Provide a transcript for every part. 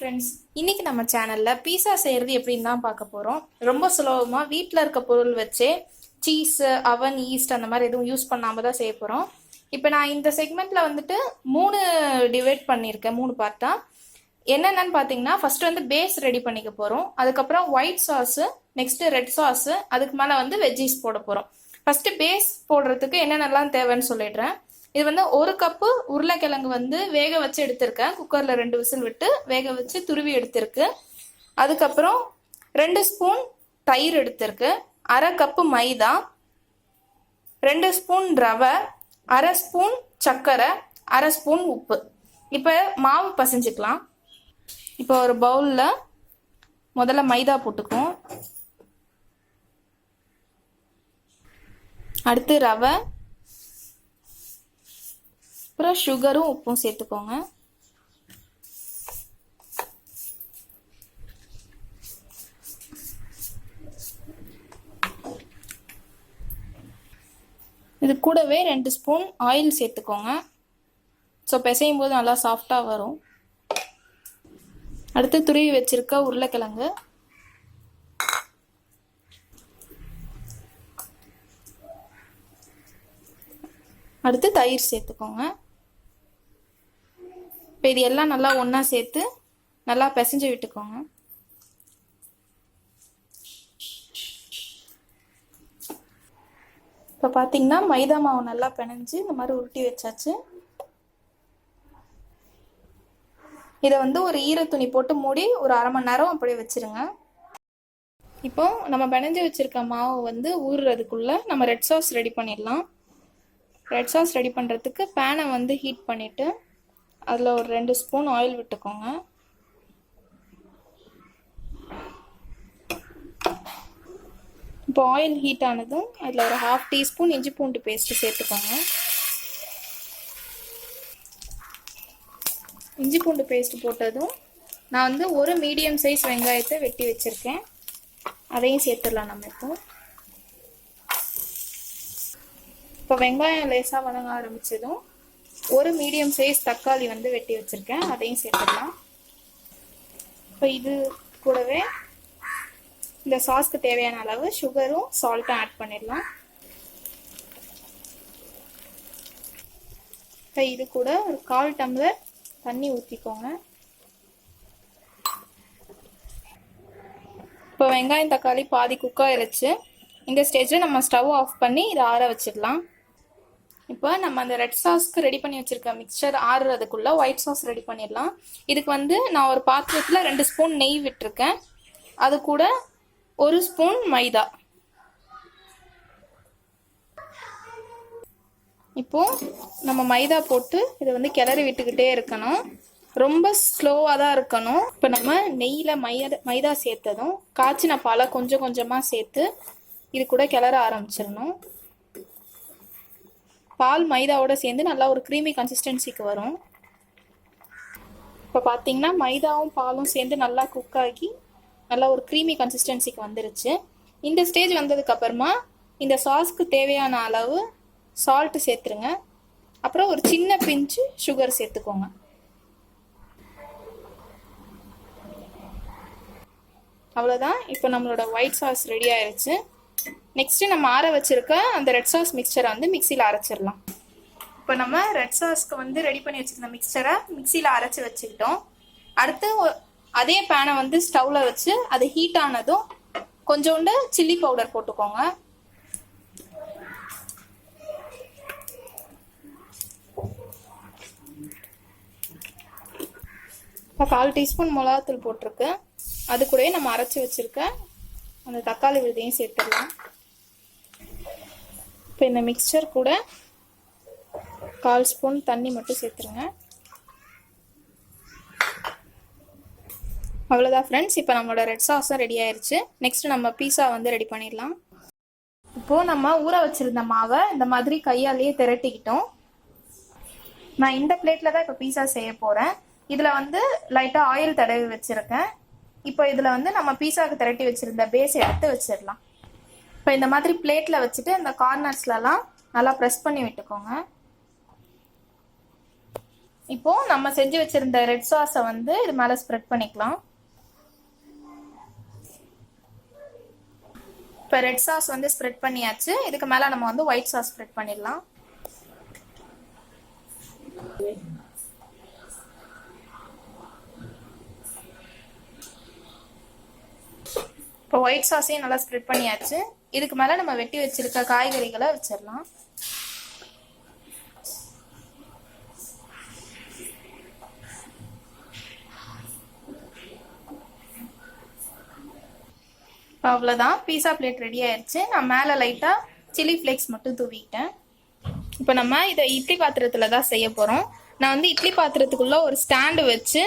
Friends, இன்னைக்கு நம்ம சேனல்ல பீஸா செய்யறது எப்படின்னு தான் பார்க்க போறோம். ரொம்ப சுலபமா வீட்டில் இருக்க பொருள் வச்சே சீஸ், அவன், ஈஸ்ட் அந்த மாதிரி எதுவும் யூஸ் பண்ணாம தான் செய்ய போறோம். இப்போ நான் இந்த செக்மெண்ட்ல வந்துட்டு 3 டிவைட் பண்ணியிருக்கேன், 3 பார்ட்டா. என்னென்னு பார்த்தீங்கன்னா, ஃபர்ஸ்ட் வந்து பேஸ் ரெடி பண்ணிக்க போறோம். அதுக்கப்புறம் white sauce, next red sauce, அதுக்கு மேலே வந்து வெஜ்ஜீஸ் போட போறோம். ஃபர்ஸ்ட் பேஸ் போடுறதுக்கு என்னென்னலாம் தேவைன்னு சொல்லிடுறேன். இது வந்து 1 கப்பு உருளைக்கிழங்கு வந்து வேக வச்சு எடுத்திருக்கேன். குக்கரில் 2 விசில் விட்டு வேக வச்சு துருவி எடுத்திருக்கு. அதுக்கப்புறம் 2 ஸ்பூன் தயிர் எடுத்திருக்கு, 1/2 கப்பு மைதா, 2 ஸ்பூன் ரவை, 1/2 ஸ்பூன் சர்க்கரை, 1/2 ஸ்பூன் உப்பு. இப்போ மாவு பசைஞ்சுக்கலாம். இப்போ ஒரு பவுலில் முதல்ல மைதா போட்டுக்குவோம். அடுத்து ரவை, அப்புறம் சுகரும் உப்பும் சேர்த்துக்கோங்க. இது கூடவே 2 ஸ்பூன் ஆயில் சேர்த்துக்கோங்க. ஸோ பிசையும் போது நல்லா சாஃப்டாக வரும். அடுத்து துருவி வச்சிருக்க உருளைக்கிழங்கு, அடுத்து தயிர் சேர்த்துக்கோங்க. இப்போ இது எல்லாம் நல்லா ஒன்றா சேர்த்து நல்லா பிசைஞ்சு விட்டுக்கோங்க. இப்போ பார்த்தீங்கன்னா மைதா மாவு நல்லா பிணைஞ்சு இந்த மாதிரி உருட்டி வச்சாச்சு. இதை வந்து ஒரு ஈரத்துணி போட்டு மூடி ஒரு 1/2 மணி நேரம் அப்படியே வச்சிருங்க. இப்போ நம்ம பிணைஞ்சு வச்சிருக்க மாவு வந்து ஊறுறதுக்குள்ள நம்ம ரெட் சாஸ் ரெடி பண்ணிடலாம். ரெட் சாஸ் ரெடி பண்ணுறதுக்கு பேனை வந்து ஹீட் பண்ணிவிட்டு அதில் ஒரு 2 ஸ்பூன் ஆயில் விட்டுக்கோங்க. இப்போ ஆயில் ஹீட் ஆனதும் அதில் ஒரு 1/2 டீஸ்பூன் இஞ்சி பூண்டு பேஸ்ட்டு சேர்த்துக்கோங்க. இஞ்சி பூண்டு பேஸ்ட் போட்டதும் நான் வந்து ஒரு மீடியம் சைஸ் வெங்காயத்தை வெட்டி வச்சுருக்கேன், அதையும் சேர்த்துடலாம் நம்ம. இப்போ வெங்காயம் லேசாக வதங்க ஆரம்பிச்சதும் ஒரு மீடியம் சைஸ் தக்காளி வந்து வெட்டி வச்சுருக்கேன், அதையும் சேர்த்துடலாம். இப்போ இது கூடவே இந்த சாஸ்க்கு தேவையான அளவு சுகரும் சால்ட்டும் ஆட் பண்ணிடலாம். இப்போ இது கூட ஒரு 1/4 டம்ளர் தண்ணி ஊற்றிக்கோங்க. இப்போ வெங்காயம் தக்காளி பாதி குக் ஆயிருச்சு. இந்த ஸ்டேஜில் நம்ம ஸ்டவ் ஆஃப் பண்ணி இதை ஆற வச்சிடலாம். இப்போ நம்ம அந்த ரெட் சாஸ்க்கு ரெடி பண்ணி வச்சிருக்க மிக்சர் ஆறுறதுக்குள்ள ஒயிட் சாஸ் ரெடி பண்ணிடலாம். இதுக்கு வந்து நான் ஒரு பாத்திரத்தில் 2 ஸ்பூன் நெய் விட்டுருக்கேன். அது கூட 1 ஸ்பூன் மைதா. இப்போ நம்ம மைதா போட்டு இதை வந்து கிளறி விட்டுக்கிட்டே இருக்கணும். ரொம்ப ஸ்லோவாக தான் இருக்கணும். இப்போ நம்ம நெய்யில் மைதா சேர்த்ததும் காய்ச்சின பாலை கொஞ்சம் கொஞ்சமாக சேர்த்து இது கூட கிளற ஆரம்பிச்சிடணும். பால் மைதாவோட சேர்ந்து நல்லா ஒரு க்ரீமி கன்சிஸ்டன்சிக்கு வரும். இப்போ பார்த்தீங்கன்னா மைதாவும் பாலும் சேர்ந்து நல்லா குக் ஆகி நல்லா ஒரு க்ரீமி கன்சிஸ்டன்சிக்கு வந்துருச்சு. இந்த ஸ்டேஜ் வந்ததுக்கு அப்புறமா இந்த சாஸ்க்கு தேவையான அளவு சால்ட் சேர்த்துருங்க. அப்புறம் ஒரு சின்ன பிஞ்சு சுகர் சேர்த்துக்கோங்க. அவ்வளோதான். இப்போ நம்மளோட ஒயிட் சாஸ் ரெடி ஆயிடுச்சு. நெக்ஸ்ட்டு நம்ம ஆற வச்சுருக்க அந்த ரெட் சாஸ் மிக்சரை வந்து மிக்சியில் அரைச்சிடலாம். இப்போ நம்ம ரெட் சாஸ்க்கு வந்து ரெடி பண்ணி வச்சுருந்த மிக்சரை மிக்சியில் அரைச்சி வச்சுக்கிட்டோம். அடுத்து அதே பேனை வந்து ஸ்டவ்வில் வச்சு அது ஹீட் ஆனதும் கொஞ்சோண்டு சில்லி பவுடர் போட்டுக்கோங்க. இப்போ 1/4 டீஸ்பூன் மிளகாத்தூள் போட்டிருக்கு. அது கூடவே நம்ம அரைச்சி வச்சுருக்க அந்த தக்காளி விழுதையும் சேர்த்துடலாம். இப்போ இந்த மிக்சர் கூட 1/4 ஸ்பூன் தண்ணி மட்டும் சேர்த்துருங்க. அவ்வளோதான் ஃப்ரெண்ட்ஸ். இப்போ நம்மளோட ரெட் சாஸும் ரெடி ஆயிடுச்சு. நெக்ஸ்ட் நம்ம பீஸா வந்து ரெடி பண்ணிடலாம். இப்போது நம்ம ஊற வச்சுருந்த மாவை இந்த மாதிரி கையாலேயே திரட்டிக்கிட்டோம். நான் இந்த பிளேட்டில் தான் இப்போ பீஸா செய்ய போகிறேன். இதில் வந்து லைட்டாக ஆயில் தடவி வச்சுருக்கேன். இப்போ இதில் வந்து நம்ம பீஸாவுக்கு திரட்டி வச்சுருந்த பேஸ் எடுத்து வச்சிடலாம். இப்போ இந்த மாதிரி பிளேட்டில் வச்சுட்டு இந்த கார்னர்ஸ்லலாம் நல்லா ப்ரெஸ் பண்ணி விட்டுக்கோங்க. இப்போ நம்ம செஞ்சு வச்சிருந்த ரெட் சாஸை வந்து இது மேலே ஸ்ப்ரெட் பண்ணிக்கலாம். இப்போ ரெட் சாஸ் வந்து ஸ்ப்ரெட் பண்ணியாச்சு. இதுக்கு மேலே நம்ம வந்து ஒயிட் சாஸ் ஸ்ப்ரெட் பண்ணிடலாம். இப்போ ஒயிட் சாஸையும் நல்லா ஸ்ப்ரெட் பண்ணியாச்சு. இதுக்கு மேலே நம்ம வெட்டி வச்சிருக்க காய்கறிகளை வச்சிடலாம். இப்போ அவ்வளோதான், பீஸா பிளேட் ரெடி ஆயிடுச்சு. நான் மேலே லைட்டாக சில்லி ஃப்ளேக்ஸ் மட்டும் தூவிக்கிட்டேன். இப்போ நம்ம இதை இட்லி பாத்திரத்தில் தான் செய்ய போகிறோம். நான் வந்து இட்லி பாத்திரத்துக்குள்ளே ஒரு ஸ்டாண்டு வச்சு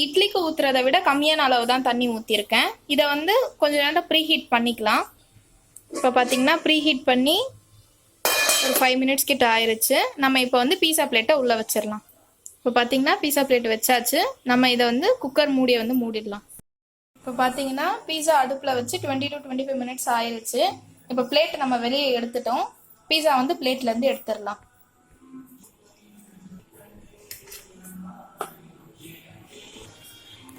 இட்லிக்கு ஊற்றுறதை விட கம்மியான அளவு தான் தண்ணி ஊற்றிருக்கேன். இதை வந்து கொஞ்சம் நேரம் ப்ரீ ஹீட் பண்ணிக்கலாம். இப்போ பார்த்தீங்கன்னா ப்ரீ ஹீட் பண்ணி ஒரு 5 மினிட்ஸ் கிட்ட ஆயிடுச்சு. நம்ம இப்போ வந்து பீஸா பிளேட்டை உள்ளே வச்சிடலாம். இப்போ பார்த்தீங்கன்னா பீஸா பிளேட் வச்சாச்சு. நம்ம இதை வந்து குக்கர் மூடியை வந்து மூடிடலாம். இப்போ பார்த்தீங்கன்னா பீஸா அடுப்பில் வச்சு 20 to 25 மினிட்ஸ் ஆயிடுச்சு. இப்போ பிளேட் நம்ம வெளியே எடுத்துட்டோம். பீஸா வந்து பிளேட்லேருந்து எடுத்துடலாம்.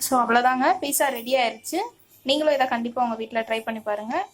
ஸோ அவ்வளோதாங்க, பீஸா ரெடி ஆயிடுச்சு. நீங்களும் இதை கண்டிப்பாக உங்கள் வீட்டில் ட்ரை பண்ணி பாருங்கள்.